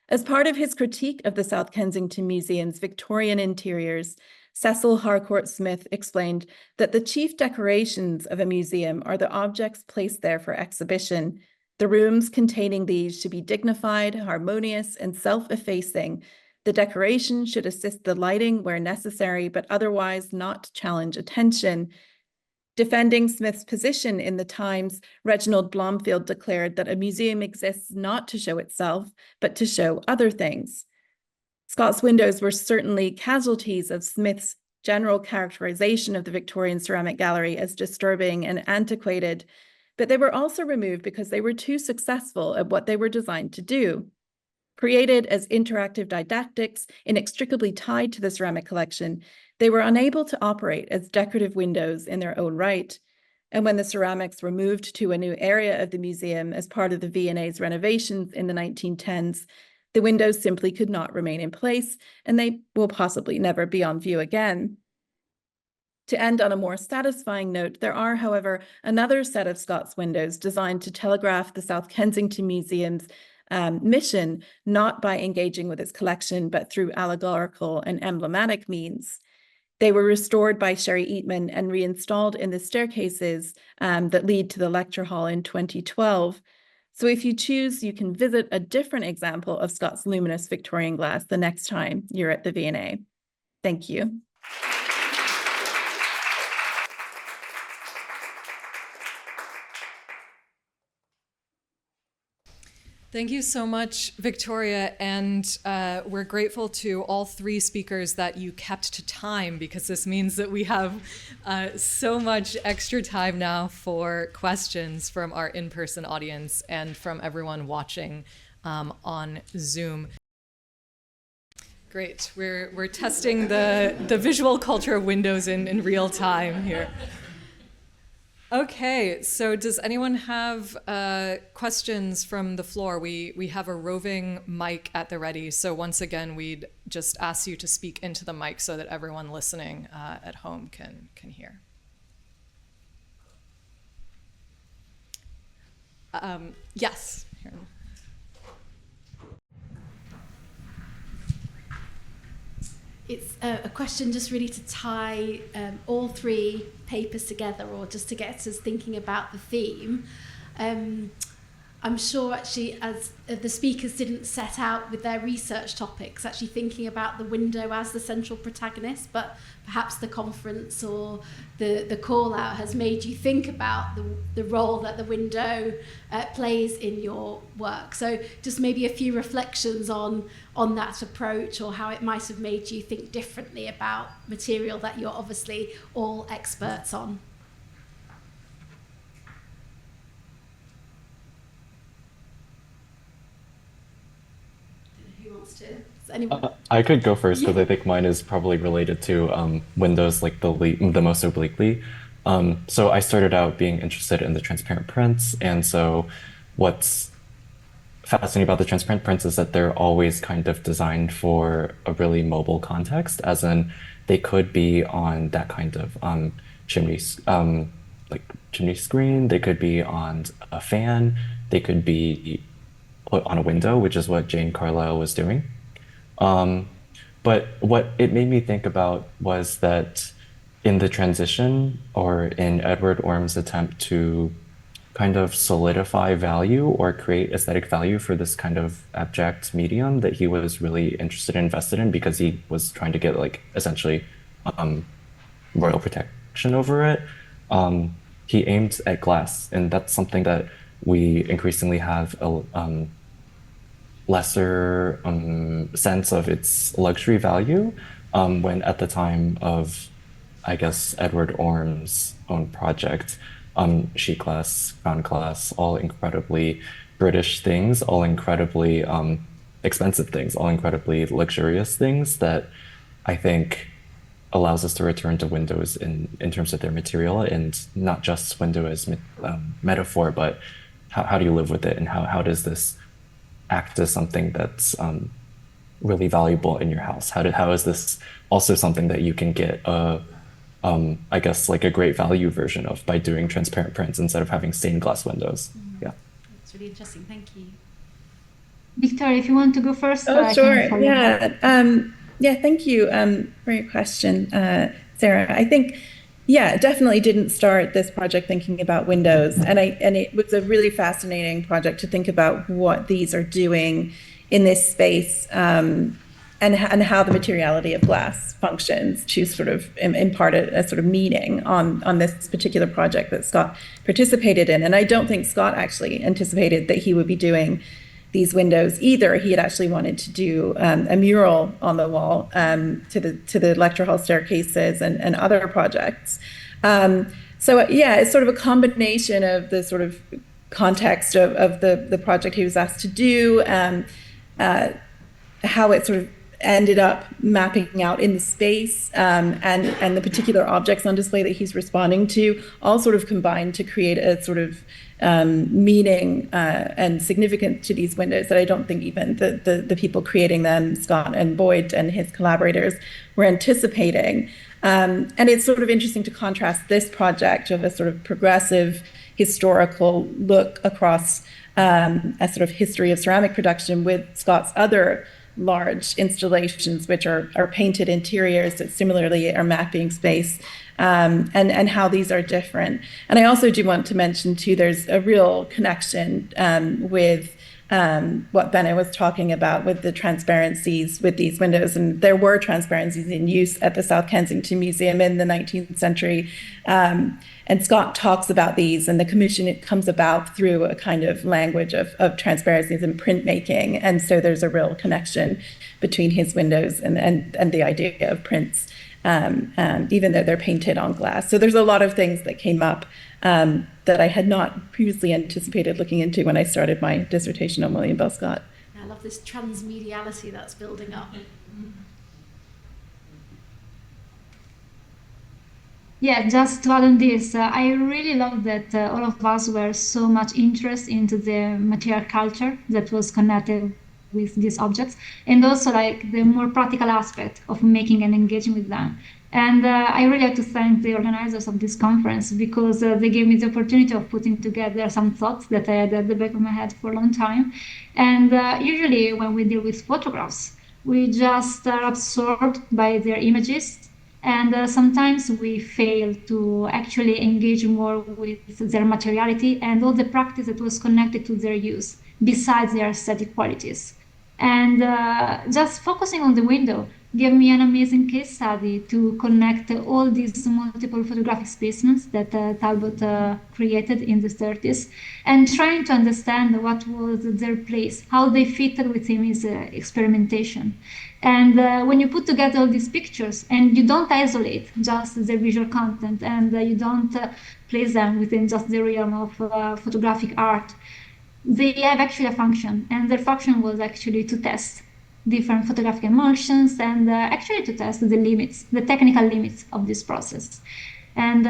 As part of his critique of the South Kensington Museum's Victorian interiors, Cecil Harcourt Smith explained that the chief decorations of a museum are the objects placed there for exhibition. The rooms containing these should be dignified, harmonious, and self-effacing. The decoration should assist the lighting where necessary, but otherwise not challenge attention. Defending Smith's position in the Times, Reginald Blomfield declared that a museum exists not to show itself, but to show other things. Scott's windows were certainly casualties of Smith's general characterization of the Victorian Ceramic Gallery as disturbing and antiquated, but they were also removed because they were too successful at what they were designed to do. Created as interactive didactics inextricably tied to the ceramic collection, they were unable to operate as decorative windows in their own right. And when the ceramics were moved to a new area of the museum as part of the V&A's renovations in the 1910s, the windows simply could not remain in place, and they will possibly never be on view again. To end on a more satisfying note, there are, however, another set of Scott's windows designed to telegraph the South Kensington Museum's mission, not by engaging with its collection, but through allegorical and emblematic means. They were restored by Sherry Eatman and reinstalled in the staircases that lead to the lecture hall in 2012. So if you choose, you can visit a different example of Scott's luminous Victorian glass the next time you're at the V&A. Thank you. Thank you so much, Victoria, and we're grateful to all three speakers that you kept to time, because this means that we have so much extra time now for questions from our in-person audience and from everyone watching on Zoom. Great, we're testing the visual culture of windows in real time here. Okay, so does anyone have questions from the floor? We have a roving mic at the ready, so once again, we'd just ask you to speak into the mic so that everyone listening at home can hear. Yes. Here. It's a question just really to tie all three papers together, or just to get us thinking about the theme. I'm sure actually, as the speakers didn't set out with their research topics, actually thinking about the window as the central protagonist, but perhaps the conference or the call out has made you think about the role that the window plays in your work. So just maybe a few reflections on that approach, or how it might have made you think differently about material that you're obviously all experts on. I could go first because I think mine is probably related to windows like the most obliquely. So I started out being interested in the transparent prints, and so what's fascinating about the transparent prints is that they're always kind of designed for a really mobile context, as in they could be on that kind of chimney like chimney screen, they could be on a fan, they could be put on a window, which is what Jane Carlisle was doing. But what it made me think about was that in the transition, or in Edward Orm's attempt to kind of solidify value or create aesthetic value for this kind of abject medium that he was really interested and invested in, because he was trying to get like essentially royal protection over it. He aimed at glass, and that's something that we increasingly have a lesser sense of its luxury value, when at the time of, I guess, Edward Orm's own project, chic glass, crown glass, all incredibly British things, all incredibly expensive things, all incredibly luxurious things that I think allows us to return to windows in terms of their material, and not just window as metaphor, but how do you live with it, and how does this act as something that's really valuable in your house? How is this also something that you can get I guess like a great value version of by doing transparent prints instead of having stained glass windows? Yeah. That's really interesting. Thank you. Victoria, if you want to go first. Oh, I sure. can follow. Yeah, thank you for your question, Sarah. I think, yeah, definitely didn't start this project thinking about windows. And it was a really fascinating project to think about what these are doing in this space, and how the materiality of glass functions to sort of impart a sort of meaning on this particular project that Scott participated in. And I don't think Scott actually anticipated that he would be doing these windows either. He had actually wanted to do a mural on the wall to the lecture hall staircases and other projects. So yeah, it's sort of a combination of the sort of context of the project he was asked to do, how it sort of ended up mapping out in the space, and the particular objects on display that he's responding to, all sort of combined to create a sort of meaning and significance to these windows that I don't think even the people creating them, Scott and Boyd and his collaborators, were anticipating. And it's sort of interesting to contrast this project of a sort of progressive historical look across a sort of history of ceramic production with Scott's other large installations, which are painted interiors that similarly are mapping space, and how these are different. And I also do want to mention too, there's a real connection with what Benet was talking about with the transparencies with these windows. And there were transparencies in use at the South Kensington Museum in the 19th century. And Scott talks about these, and the commission, it comes about through a kind of language of transparencies and printmaking. And so there's a real connection between his windows and the idea of prints, even though they're painted on glass. So there's a lot of things that came up that I had not previously anticipated looking into when I started my dissertation on William Bell Scott. I love this transmediality that's building up. Yeah, just to add on this, I really love that all of us were so much interested into the material culture that was connected with these objects, and also like the more practical aspect of making and engaging with them. And I really have to thank the organizers of this conference, because they gave me the opportunity of putting together some thoughts that I had at the back of my head for a long time. And usually when we deal with photographs, we just are absorbed by their images. And sometimes we fail to actually engage more with their materiality and all the practice that was connected to their use, besides their aesthetic qualities. And just focusing on the window gave me an amazing case study to connect all these multiple photographic specimens that Talbot created in the 30s, and trying to understand what was their place, how they fitted within his experimentation. And when you put together all these pictures and you don't isolate just the visual content, and you don't place them within just the realm of photographic art, they have actually a function, and their function was actually to test different photographic emulsions and actually to test the limits, the technical limits of this process. And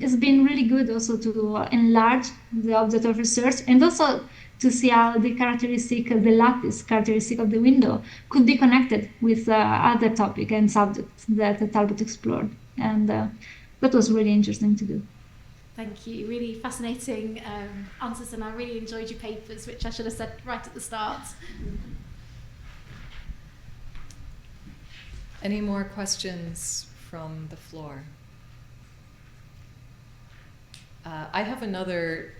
it's been really good also to enlarge the object of research, and also to see how the characteristic, the lattice characteristic of the window could be connected with other topic and subjects that Talbot explored. And that was really interesting to do. Thank you. Really fascinating answers, and I really enjoyed your papers, which I should have said right at the start. Any more questions from the floor? I have another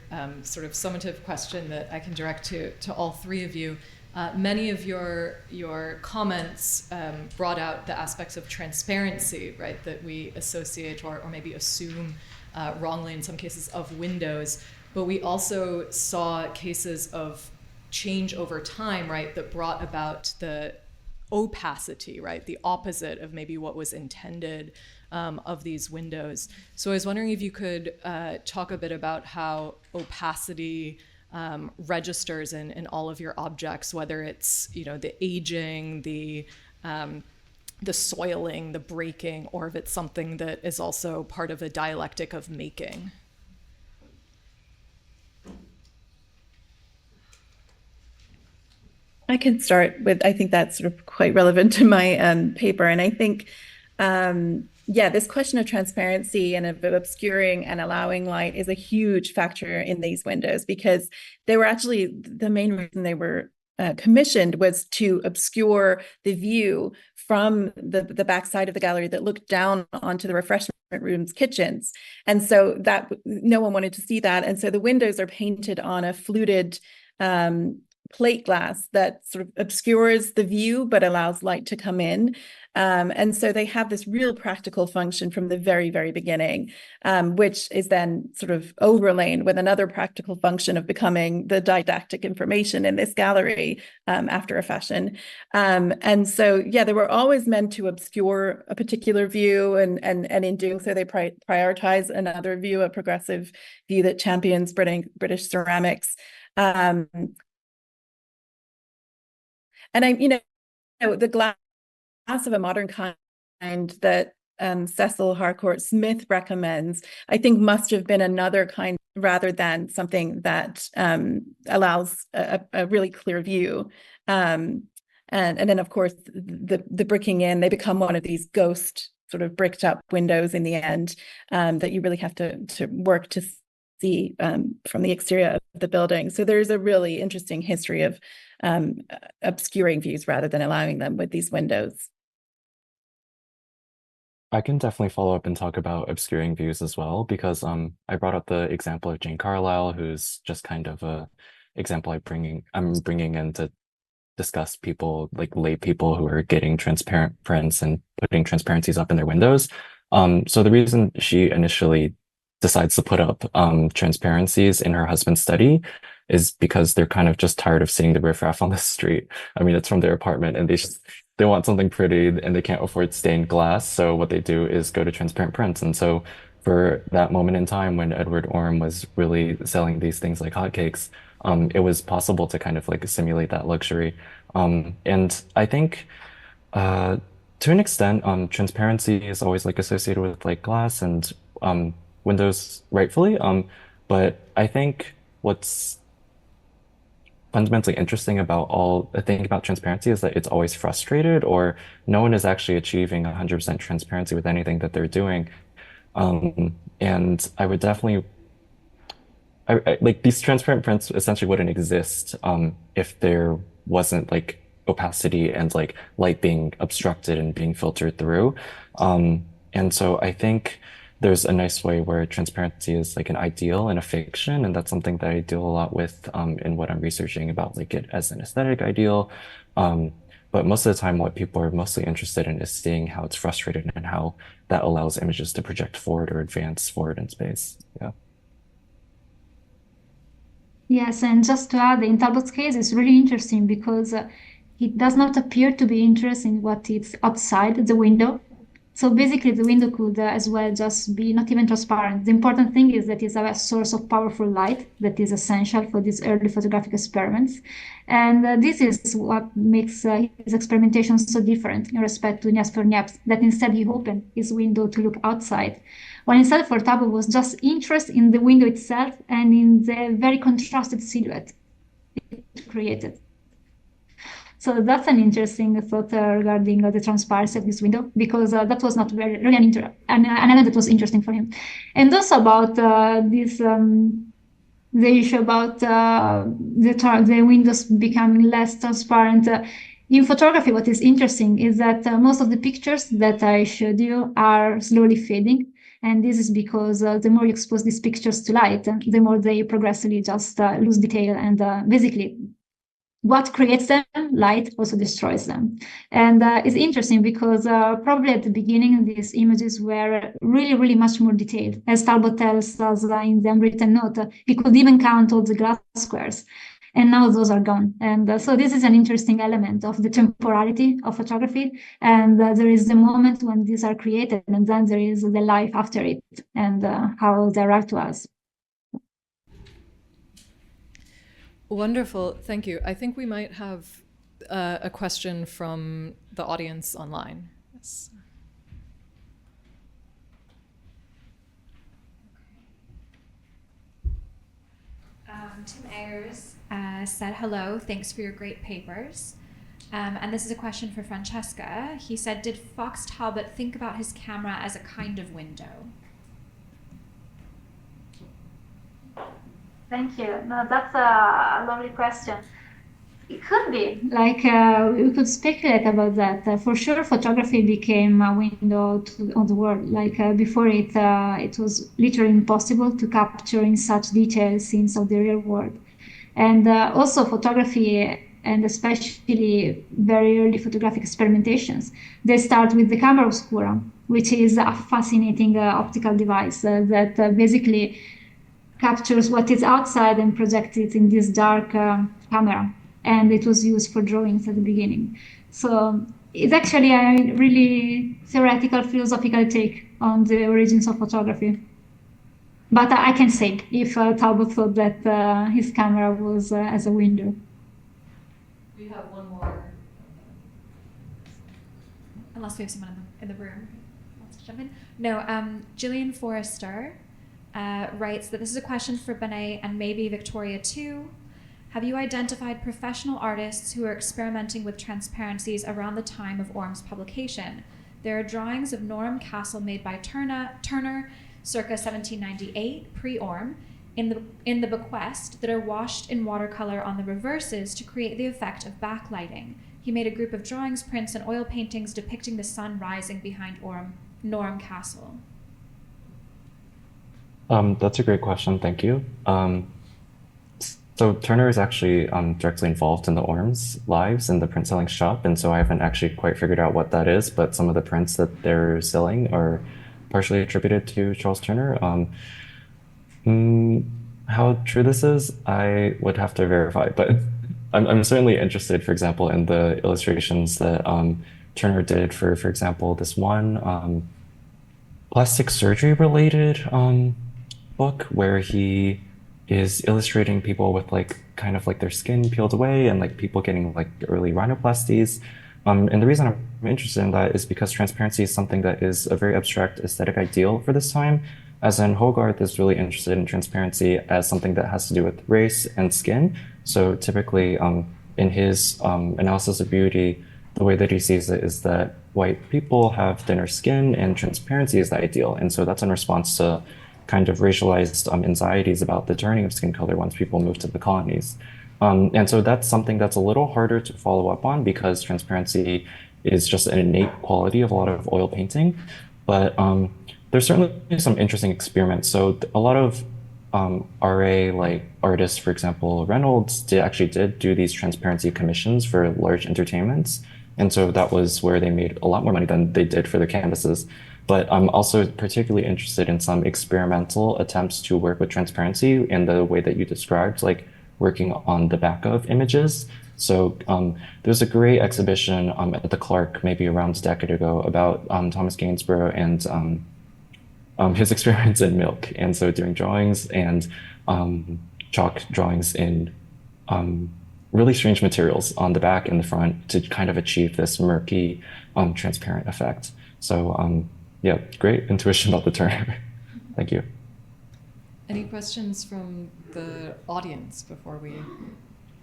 sort of summative question that I can direct to all three of you. Many of your comments brought out the aspects of transparency, right, that we associate or maybe assume wrongly in some cases of windows, but we also saw cases of change over time, right, that brought about the opacity, right, the opposite of maybe what was intended of these windows. So I was wondering if you could talk a bit about how opacity registers in all of your objects, whether it's, you know, the aging, the soiling, the breaking, or if it's something that is also part of a dialectic of making. I can start with, I think that's sort of quite relevant to my paper. And I think, this question of transparency and of obscuring and allowing light is a huge factor in these windows, because they were actually, the main reason they were commissioned was to obscure the view from the backside of the gallery that looked down onto the refreshment rooms, kitchens. And so that no one wanted to see that. And so the windows are painted on a fluted plate glass that sort of obscures the view but allows light to come in. And so they have this real practical function from the very, very beginning, which is then sort of overlain with another practical function of becoming the didactic information in this gallery after a fashion. And so, they were always meant to obscure a particular view, and in doing so, they prioritize another view, a progressive view that champions British ceramics. And the glass of a modern kind that Cecil Harcourt Smith recommends, I think must have been another kind rather than something that allows a really clear view. And then, of course, the bricking in, they become one of these ghost sort of bricked up windows in the end that you really have to work to see from the exterior of the building. So there's a really interesting history of obscuring views rather than allowing them with these windows. I can definitely follow up and talk about obscuring views as well, because I brought up the example of Jane Carlyle, who's just kind of a example I'm bringing in to discuss people, like lay people who are getting transparent prints and putting transparencies up in their windows. So the reason she initially decides to put up transparencies in her husband's study is because they're kind of just tired of seeing the riffraff on the street. I mean, it's from their apartment, and they want something pretty, and they can't afford stained glass. So what they do is go to transparent prints. And so for that moment in time when Edward Orme was really selling these things like hotcakes, it was possible to kind of like simulate that luxury. And I think to an extent, transparency is always like associated with like glass and windows, rightfully. But I think what's fundamentally interesting about the thing about transparency is that it's always frustrated, or no one is actually achieving 100% transparency with anything that they're doing. And I would definitely, like these transparent prints essentially wouldn't exist if there wasn't like opacity and like light being obstructed and being filtered through. And so I think there's a nice way where transparency is like an ideal in a fiction, and that's something that I deal a lot with in what I'm researching about like it as an aesthetic ideal. But most of the time, what people are mostly interested in is seeing how it's frustrated and how that allows images to project forward or advance forward in space. Yeah. Yes, and just to add, in Talbot's case, it's really interesting because it does not appear to be interested in what is outside the window. So basically, the window could as well just be not even transparent. The important thing is that it's a source of powerful light that is essential for these early photographic experiments. And this is what makes his experimentation so different in respect to Niels Niepce, that instead he opened his window to look outside. While instead for Talbot was just interest in the window itself and in the very contrasted silhouette it created. So that's an interesting thought regarding the transparency of this window, because that was not really an element that was interesting for him. And also about this the issue about the windows becoming less transparent. In photography, what is interesting is that most of the pictures that I showed you are slowly fading. And this is because the more you expose these pictures to light, the more they progressively just lose detail. And basically, what creates them, light also destroys them. And it's interesting because probably at the beginning, these images were really, really much more detailed. As Talbot tells us in the unwritten note, he could even count all the glass squares. And now those are gone. And so this is an interesting element of the temporality of photography. And there is the moment when these are created, and then there is the life after it, and how they arrive to us. Wonderful, thank you. I think we might have a question from the audience online. Yes. Tim Ayers said, hello, thanks for your great papers. And this is a question for Francesca. He said, did Fox Talbot think about his camera as a kind of window? Thank you. No, that's a lovely question. It could be. Like, we could speculate about that. For sure, photography became a window on the world. Like, before it was literally impossible to capture in such detail scenes of the real world. And also photography, and especially very early photographic experimentations, they start with the camera obscura, which is a fascinating optical device that basically captures what is outside and projects it in this dark camera. And it was used for drawings at the beginning. So it's actually a really theoretical, philosophical take on the origins of photography. But I can say if Talbot thought that his camera was as a window. We have one more. Unless we have someone in the room who wants to jump in. No, Gillian Forrester writes that this is a question for Benet and maybe Victoria too. Have you identified professional artists who are experimenting with transparencies around the time of Orm's publication? There are drawings of Norham Castle made by Turner circa 1798, pre-Orm, in the bequest that are washed in watercolor on the reverses to create the effect of backlighting. He made a group of drawings, prints, and oil paintings depicting the sun rising behind Norham Castle. That's a great question, thank you. So Turner is actually directly involved in the Orms' lives in the print selling shop, and so I haven't actually quite figured out what that is, but some of the prints that they're selling are partially attributed to Charles Turner. How true this is, I would have to verify, but I'm certainly interested, for example, in the illustrations that Turner did for example, this one plastic surgery related book where he is illustrating people with like kind of like their skin peeled away and like people getting like early rhinoplasties. And the reason I'm interested in that is because transparency is something that is a very abstract aesthetic ideal for this time, as in Hogarth is really interested in transparency as something that has to do with race and skin. So typically in his analysis of beauty, the way that he sees it is that white people have thinner skin and transparency is the ideal. And so that's in response to kind of racialized anxieties about the turning of skin color once people move to the colonies. And so that's something that's a little harder to follow up on because transparency is just an innate quality of a lot of oil painting. But there's certainly some interesting experiments. So a lot of RA like artists, for example, Reynolds actually did do these transparency commissions for large entertainments. And so that was where they made a lot more money than they did for their canvases. But I'm also particularly interested in some experimental attempts to work with transparency in the way that you described, like working on the back of images. So there's a great exhibition at the Clark maybe around a decade ago about Thomas Gainsborough and his experiments in milk. And so doing drawings and chalk drawings in really strange materials on the back and the front to kind of achieve this murky, transparent effect. So yeah, great intuition about the term. Thank you. Any questions from the audience before we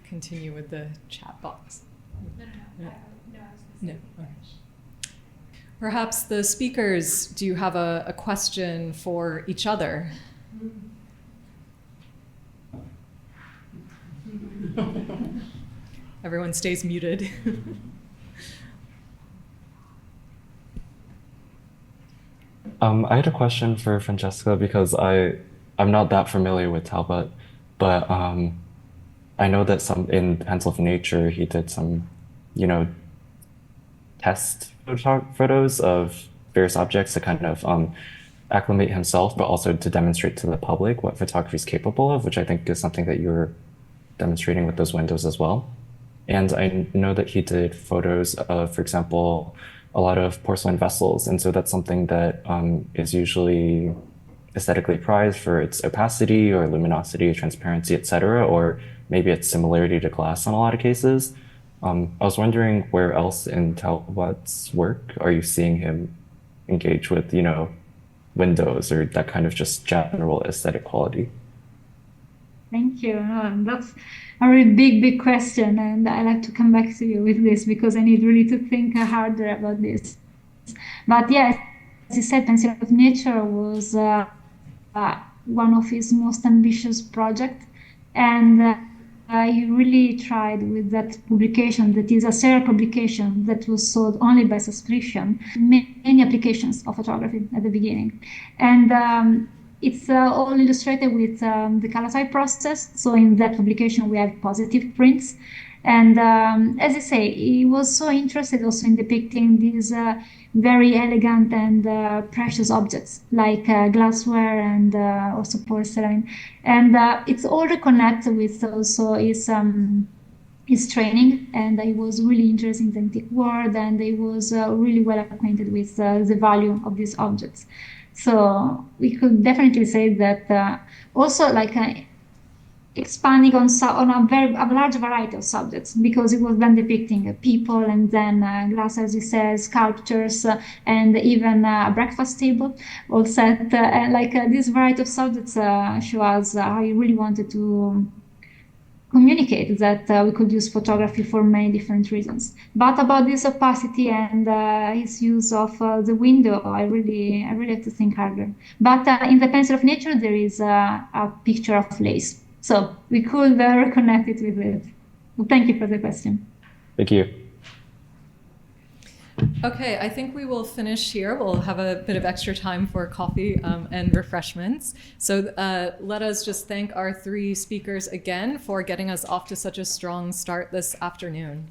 continue with the chat box? No. Okay. Perhaps the speakers, do you have a question for each other? Everyone stays muted. I had a question for Francesca because I'm not that familiar with Talbot, but I know that some in Pencil of Nature he did some, you know, test photos of various objects to kind of acclimate himself, but also to demonstrate to the public what photography is capable of, which I think is something that you're demonstrating with those windows as well. And I know that he did photos of, for example, a lot of porcelain vessels. And so that's something that is usually aesthetically prized for its opacity or luminosity, transparency, etc., or maybe its similarity to glass in a lot of cases. I was wondering where else in Talbot's work are you seeing him engage with, you know, windows or that kind of just general aesthetic quality? Thank you. That's a really big question, and I like to come back to you with this because I need really to think harder about this. But yes, as you said, Pencil of Nature was one of his most ambitious projects, and he really tried with that publication, that is a serial publication that was sold only by subscription, many applications of photography at the beginning. And it's all illustrated with the calotype process. So in that publication, we have positive prints. And as I say, he was so interested also in depicting these very elegant and precious objects like glassware and also porcelain. And it's all reconnected with also his training, and he was really interested in the antique world, and he was really well acquainted with the value of these objects. So we could definitely say that also like expanding on a large variety of subjects, because it was then depicting people and then glass, as you said, sculptures, and even a breakfast table all set. This variety of subjects show us how he really wanted to communicate that we could use photography for many different reasons. But about this opacity and his use of the window, I really have to think harder. But in the Pencil of Nature, there is a picture of lace. So we could reconnect it with it. Well, thank you for the question. Thank you. Okay, I think we will finish here. We'll have a bit of extra time for coffee and refreshments. So let us just thank our three speakers again for getting us off to such a strong start this afternoon.